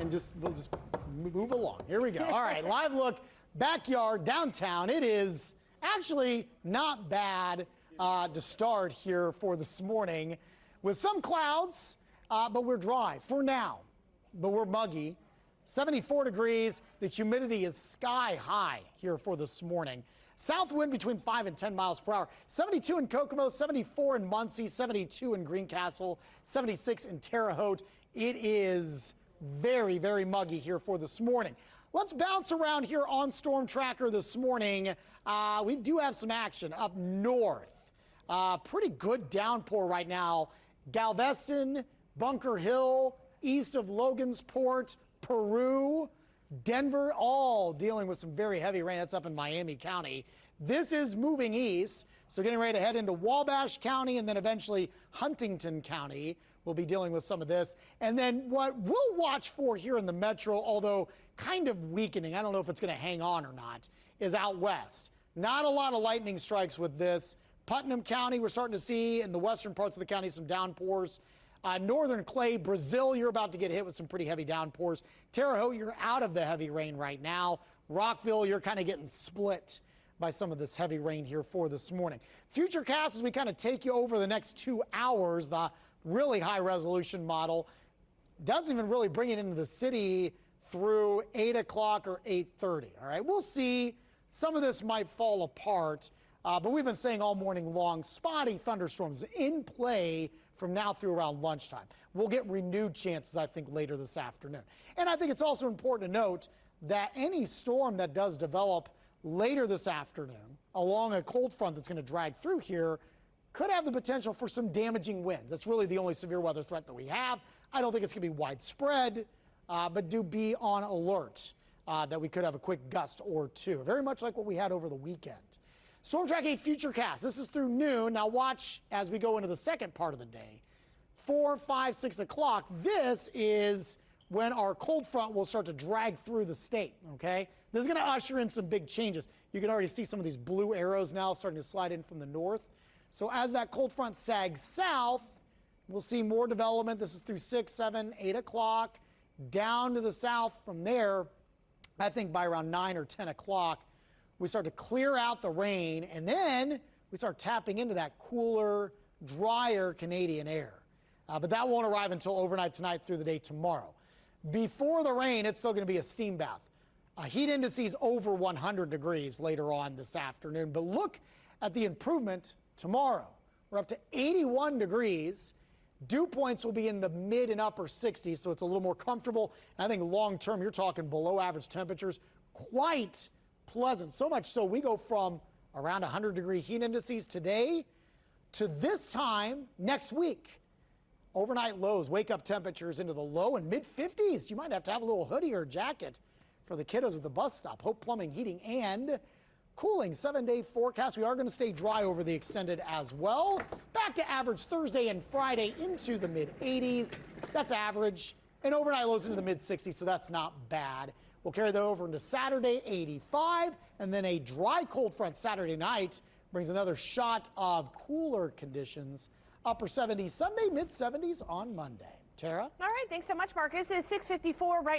and we'll just move along. Here we go. All right, live look, backyard, downtown. It is actually not bad to start here for this morning with some clouds, but we're dry for now, but we're muggy. 74 degrees. The humidity is sky high here for this morning. South wind between 5 and 10 miles per hour. 72 in Kokomo, 74 in Muncie, 72 in Greencastle, 76 in Terre Haute. It is very, very muggy here for this morning. Let's bounce around here on Storm Tracker this morning. We do have some action up north. Pretty good downpour right now. Galveston, Bunker Hill, east of Logansport, Peru, Denver, all dealing with some very heavy rain. That's up in Miami County. This is moving east, so getting ready to head into Wabash County and then eventually Huntington County. We'll be dealing with some of this. And then what we'll watch for here in the metro, although kind of weakening, I don't know if it's going to hang on or not, is out west. Not a lot of lightning strikes with this. Putnam County, we're starting to see in the western parts of the county some downpours. Northern Clay, Brazil, you're about to get hit with some pretty heavy downpours. Terre Haute, you're out of the heavy rain right now. Rockville, you're kind of getting split by some of this heavy rain here for this morning. Futurecast, as we kind of take you over the next 2 hours, the really high resolution model doesn't even really bring it into the city through 8 o'clock or 8:30. All right, we'll see. Some of this might fall apart, but we've been saying all morning long, spotty thunderstorms in play from now through around lunchtime. We'll get renewed chances, I think, later this afternoon. And I think it's also important to note that any storm that does develop later this afternoon along a cold front that's going to drag through here could have the potential for some damaging winds. That's really the only severe weather threat that we have. I don't think it's going to be widespread, but do be on alert that we could have a quick gust or two, very much like what we had over the weekend. Storm Track 8 Futurecast. This is through noon. Now watch as we go into the second part of the day. 4, 5, 6 o'clock. This is when our cold front will start to drag through the state, okay? This is going to usher in some big changes. You can already see some of these blue arrows now starting to slide in from the north. So as that cold front sags south, we'll see more development. This is through 6, 7, 8 o'clock. Down to the south from there, I think by around 9 or 10 o'clock, we start to clear out the rain, and then we start tapping into that cooler, drier Canadian air. But that won't arrive until overnight tonight through the day tomorrow. Before the rain, it's still going to be a steam bath. Heat indices over 100 degrees later on this afternoon. But look at the improvement tomorrow. We're up to 81 degrees. Dew points will be in the mid and upper 60s, so it's a little more comfortable. And I think long term, you're talking below average temperatures. Quite pleasant. So much so we go from around 100-degree heat indices today to this time next week. Overnight lows, wake-up temperatures into the low and mid-50s. You might have to have a little hoodie or jacket for the kiddos at the bus stop. Hope Plumbing, Heating, and Cooling. 7-day forecast. We are going to stay dry over the extended as well. Back to average Thursday and Friday into the mid-80s. That's average. And overnight lows into the mid-60s, so that's not bad. We'll carry that over into Saturday, 85, and then a dry cold front Saturday night brings another shot of cooler conditions. Upper 70s Sunday, mid 70s on Monday. Tara? All right, thanks so much, Marcus. It's 6:54 right